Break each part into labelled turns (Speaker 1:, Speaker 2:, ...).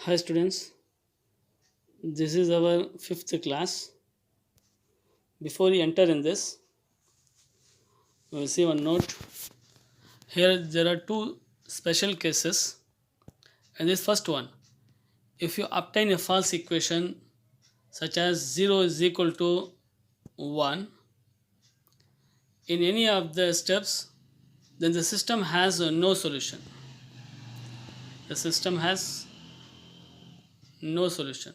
Speaker 1: Hi students, this is our fifth class. Before we enter in this, we will see one note. Here there are two special cases. And this first one, if you obtain a false equation such as 0 is equal to 1 in any of the steps, then the system has no solution. The system has no solution.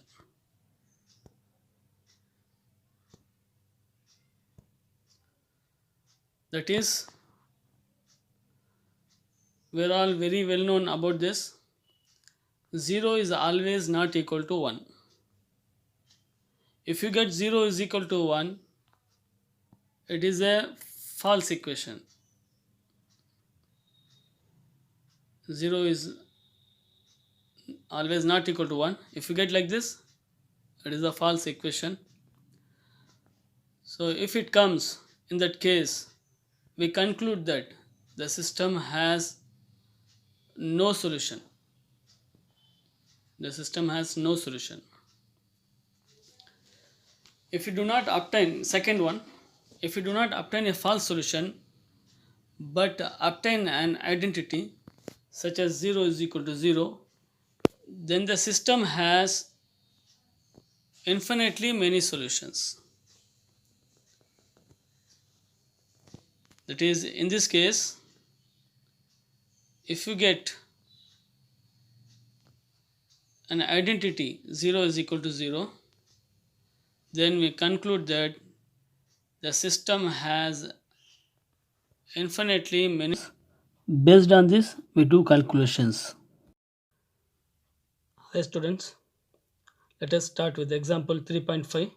Speaker 1: That is, we're all very well known about this. 0 is always not equal to 1. If you get 0 is equal to 1, it is a false equation. 0 is always not equal to 1. If you get like this, it is a false equation. So if it comes in that case, we conclude that the system has no solution. The system has no solution. If you do not obtain, second one, if you do not obtain a false solution but obtain an identity such as 0 is equal to 0, then the system has infinitely many solutions. That is, in this case, if you get an identity 0 is equal to 0, then we conclude that the system has infinitely many. Based on this, we do calculations. Hi students, let us start with example 3.5,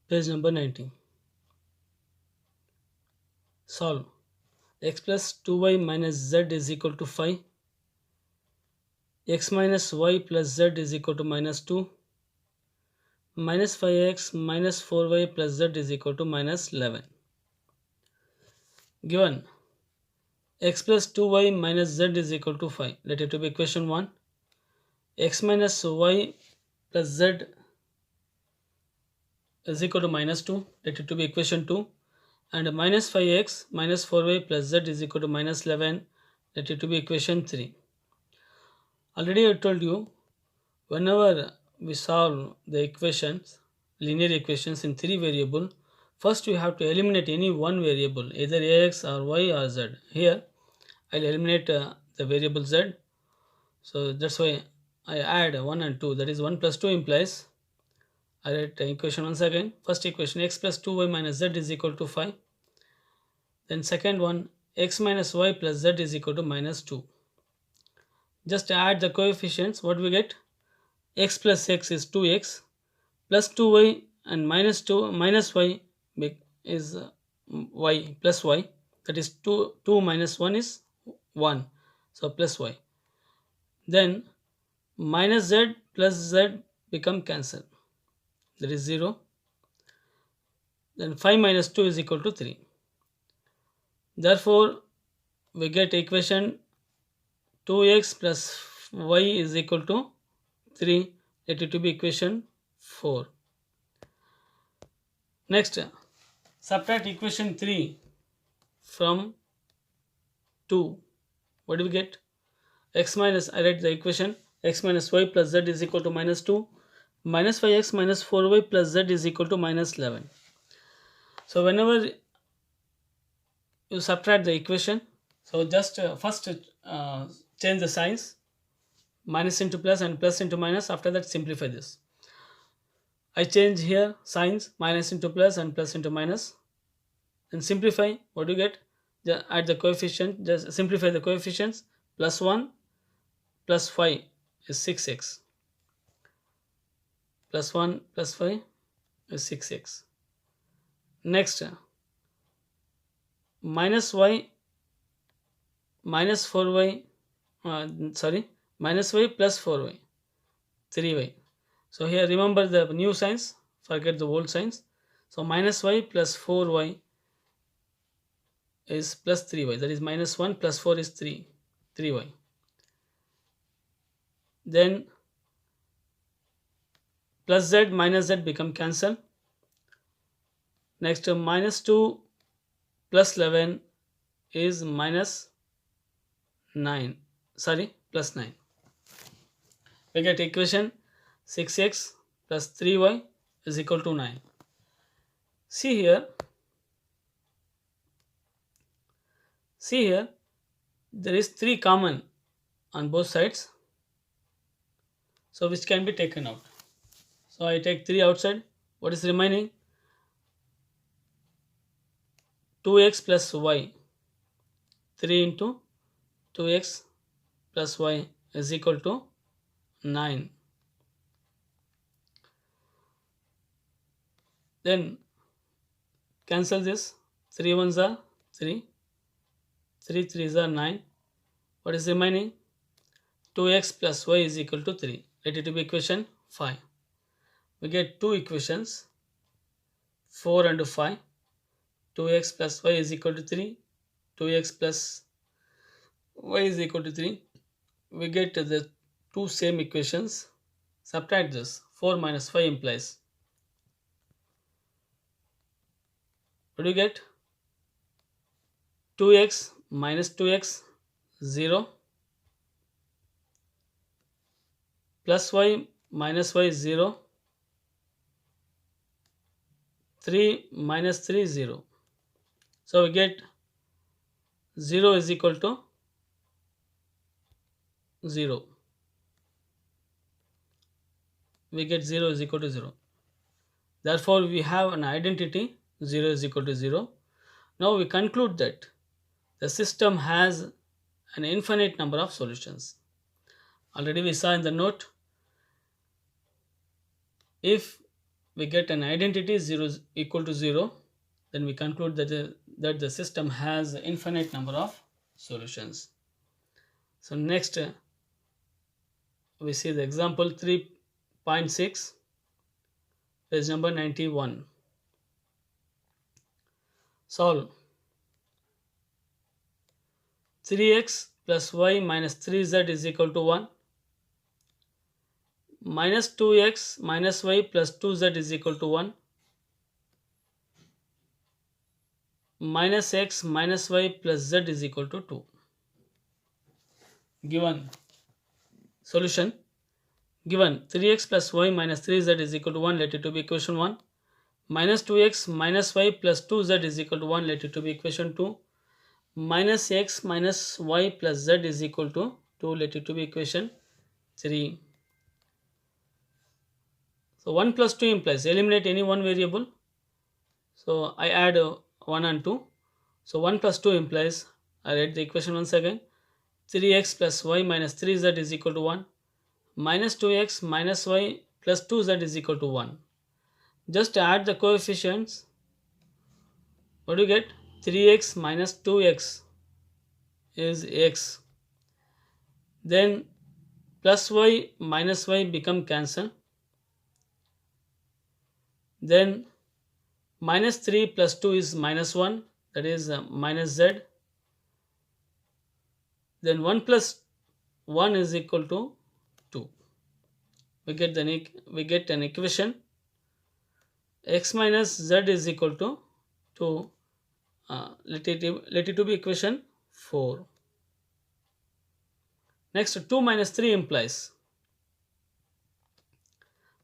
Speaker 1: page number 19. Solve. X plus 2y minus z is equal to 5. X minus y plus z is equal to minus 2. Minus 5x minus 4y plus z is equal to minus 11. Given x plus 2y minus z is equal to 5. Let it to be equation 1. X minus y plus z is equal to minus 2. Let it to be equation 2. And minus 5x minus 4y plus z is equal to minus 11. Let it to be equation 3. Already I told you, whenever we solve the equations, linear equations in 3 variable, first we have to eliminate any one variable, either ax or y or z. Here I'll eliminate the variable z. So that's why I add 1 and 2. That is 1 plus 2 implies, I write equation once again. First equation, x plus 2y minus z is equal to 5. Then second one, x minus y plus z is equal to minus 2. Just add the coefficients. What we get? X plus x is 2x plus 2y and minus 2 minus y is y plus y. That is 2 minus 1 is 1. So plus y. Then minus z plus z become cancel. That is 0. Then 5 minus 2 is equal to 3. Therefore, we get equation 2x plus y is equal to 3. Let it to be equation 4. Next, subtract equation 3 from 2. What do we get? X minus, I write the equation, x minus y plus z is equal to minus 2. Minus 5x minus 4y plus z is equal to minus 11. So whenever you subtract the equation, so just first change the signs, minus into plus and plus into minus. After that, simplify this. I change here signs, minus into plus and plus into minus. Then simplify. What do you get? Just add the coefficient. Just simplify the coefficients. Plus 1 plus 5 is 6x. Plus 1 plus 5 is 6x. Next, minus y minus 4y, minus y plus 4y, 3y. So here remember the new signs, forget the old signs. So minus y plus 4y is plus 3y. That is minus 1 plus 4 is 3y. Then plus z minus z become cancel. Next minus 2 plus 11 is minus 9, sorry, plus 9. We get equation 6x plus 3y is equal to 9. See here, there is 3 common on both sides, so which can be taken out. So I take 3 outside. What is remaining? 2x plus y. 3 into 2x plus y is equal to 9. Then cancel this. 3 ones are 3. 3 threes are 9. What is remaining? 2x plus y is equal to 3. Let it be equation 5. We get two equations, 4 and 5. 2x plus y is equal to 3. 2x plus y is equal to 3. We get the two same equations. Subtract this. 4 minus 5 implies. What do you get? 2x minus 2x 0 plus y minus y 0, 3 minus 3 0. So we get 0 is equal to 0. We get 0 is equal to 0. Therefore, we have an identity 0 is equal to 0. Now we conclude that the system has an infinite number of solutions. Already we saw in the note, if we get an identity 0 is equal to 0, then we conclude that the system has an infinite number of solutions. So next we see the example 3.6, page number 91. Solve. 3x plus y minus 3z is equal to 1. Minus 2x minus y plus 2z is equal to 1. Minus x minus y plus z is equal to 2. Given solution. Given 3x plus y minus 3z is equal to 1, let it to be equation 1. Minus 2x minus y plus 2z is equal to 1, let it to be equation 2. Minus x minus y plus z is equal to 2, let it to be equation 3. So 1 plus 2 implies eliminate any one variable. So I add 1 and 2. So 1 plus 2 implies, I write the equation once again, 3x plus y minus 3z is equal to 1. Minus 2x minus y plus 2z is equal to 1. Just add the coefficients. What do you get? 3x minus 2x is x. Then plus y minus y become cancel. Then minus 3 plus 2 is minus 1, that is minus z. Then 1 plus 1 is equal to 2. We get an equation x minus z is equal to 2. Let it to be equation 4. Next, 2 minus 3 implies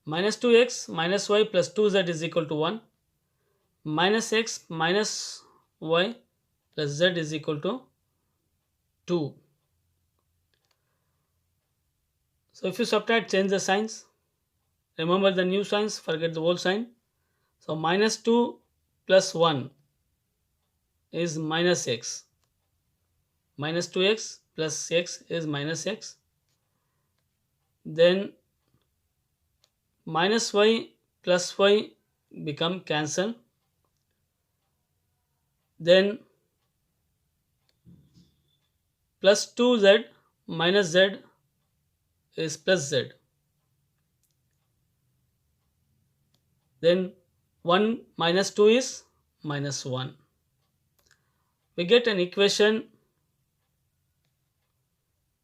Speaker 1: minus 2x minus y plus 2z is equal to 1. Minus x minus y plus z is equal to 2. So if you subtract, change the signs. Remember the new signs, forget the old sign. So minus 2 plus 1 is minus x. Minus 2x plus x is minus x. Then minus y plus y become cancel. Then plus 2z minus z is plus z. Then 1 minus 2 is minus 1. We get an equation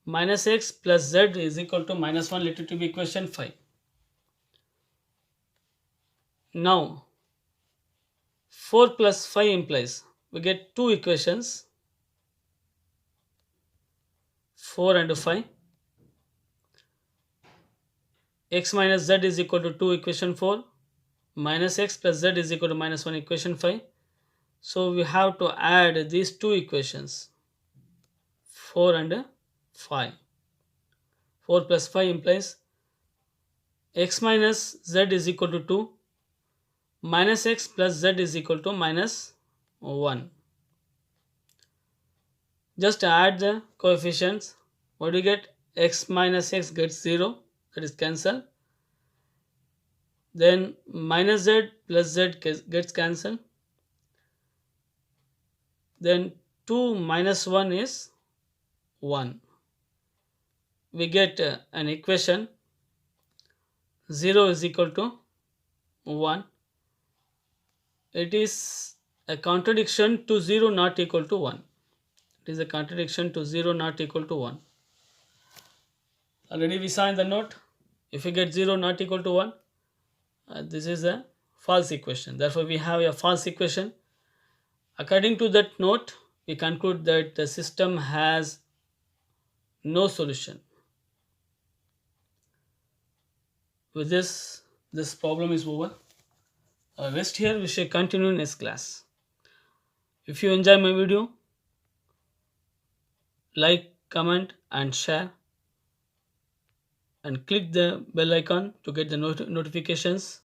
Speaker 1: minus x plus z is equal to minus 1, let it to be equation 5. Now 4 plus 5 implies we get two equations, 4 and 5. X minus z is equal to 2 equation 4, minus x plus z is equal to minus 1 equation 5. So we have to add these two equations, 4 and 5. 4 plus 5 implies x minus z is equal to 2, minus x plus z is equal to minus 1. Just add the coefficients. What do you get? X minus x gets 0, that is cancelled. Then minus z plus z gets cancelled. Then 2 minus 1 is 1. We get an equation 0 is equal to 1. It is a contradiction to 0 not equal to 1. It is a contradiction to 0 not equal to 1. Already we saw in the note, if we get 0 not equal to 1, this is a false equation. Therefore, we have a false equation. According to that note, we conclude that the system has no solution. With this problem is over. Rest here, we shall continue in next class. If you enjoy my video, like, comment and share, and click the bell icon to get the notifications